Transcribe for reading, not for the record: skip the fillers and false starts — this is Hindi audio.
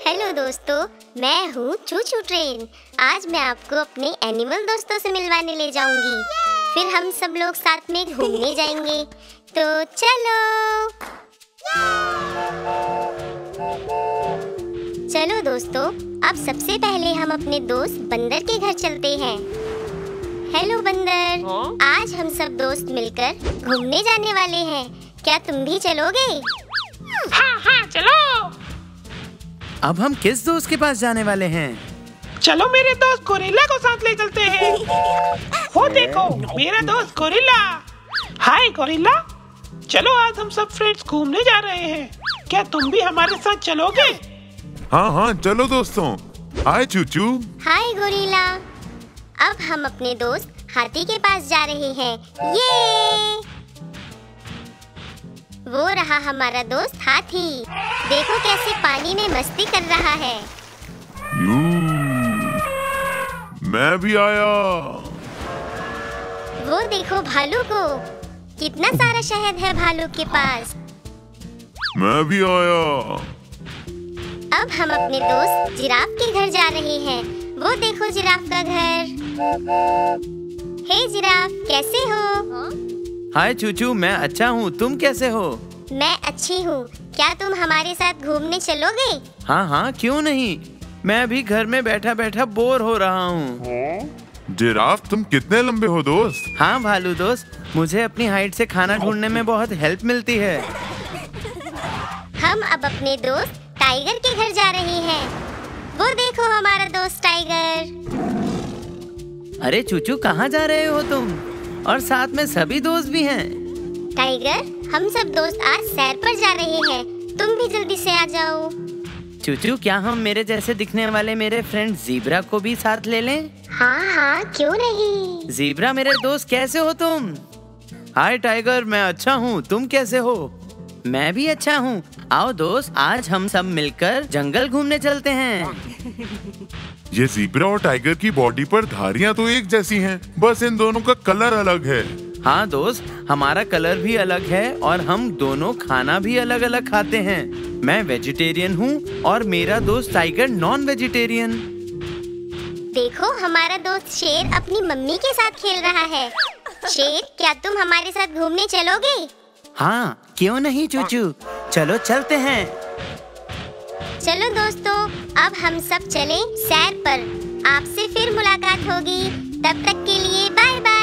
हेलो दोस्तों, मैं हूँ चूचू ट्रेन। आज मैं आपको अपने एनिमल दोस्तों से मिलवाने ले जाऊंगी। फिर हम सब लोग साथ में घूमने जाएंगे। तो चलो चलो दोस्तों, अब सबसे पहले हम अपने दोस्त बंदर के घर चलते हैं। हेलो बंदर, आज हम सब दोस्त मिलकर घूमने जाने वाले हैं। क्या तुम भी चलोगे? हाँ हाँ चलो। अब हम किस दोस्त के पास जाने वाले हैं? चलो मेरे दोस्त गोरिल्ला को साथ ले चलते हैं। वो देखो मेरा दोस्त गोरिल्ला। हाय गोरिल्ला, चलो आज हम सब फ्रेंड्स घूमने जा रहे हैं। क्या तुम भी हमारे साथ चलोगे? हाँ हाँ चलो दोस्तों। हाय चूचू। हाय गोरिल्ला। अब हम अपने दोस्त हाथी के पास जा रहे हैं। ये वो रहा हमारा दोस्त हाथी। देखो कैसे पानी में मस्ती कर रहा है। मैं भी आया। वो देखो भालू को, कितना सारा शहद है भालू के पास। मैं भी आया। अब हम अपने दोस्त जिराफ के घर जा रहे हैं। वो देखो जिराफ का घर। हे जिराफ, कैसे हो? हाय चूचू, मैं अच्छा हूँ, तुम कैसे हो? मैं अच्छी हूँ। क्या तुम हमारे साथ घूमने चलोगे? हाँ हाँ क्यों नहीं, मैं अभी घर में बैठा बैठा बोर हो रहा हूँ। जिराफ, तुम कितने लंबे हो दोस्त? हाँ भालू दोस्त, मुझे अपनी हाइट से खाना ढूंढने में बहुत हेल्प मिलती है। हम अब अपने दोस्त टाइगर के घर जा रहे हैं। वो देखो हमारा दोस्त टाइगर। अरे चूचू, कहाँ जा रहे हो तुम? और साथ में सभी दोस्त भी हैं। टाइगर, हम सब दोस्त आज सैर पर जा रहे हैं। तुम भी जल्दी से आ जाओ। चूचू, क्या हम मेरे जैसे दिखने वाले मेरे फ्रेंड ज़ीब्रा को भी साथ ले लें? हाँ हाँ क्यों नहीं। ज़ीब्रा मेरे दोस्त, कैसे हो तुम? हाय टाइगर, मैं अच्छा हूँ, तुम कैसे हो? मैं भी अच्छा हूँ। आओ दोस्त, आज हम सब मिलकर जंगल घूमने चलते हैं। ये ज़ीब्रा और टाइगर की बॉडी पर धारियां तो एक जैसी हैं, बस इन दोनों का कलर अलग है। हाँ दोस्त, हमारा कलर भी अलग है और हम दोनों खाना भी अलग अलग खाते हैं। मैं वेजिटेरियन हूँ और मेरा दोस्त टाइगर नॉन वेजिटेरियन। देखो हमारा दोस्त शेर अपनी मम्मी के साथ खेल रहा है। शेर, क्या तुम हमारे साथ घूमने चलोगे? हाँ क्यों नहीं चूचू, चलो चलते हैं। चलो दोस्तों, अब हम सब चलें सैर पर। आपसे फिर मुलाकात होगी। तब तक के लिए बाय बाय।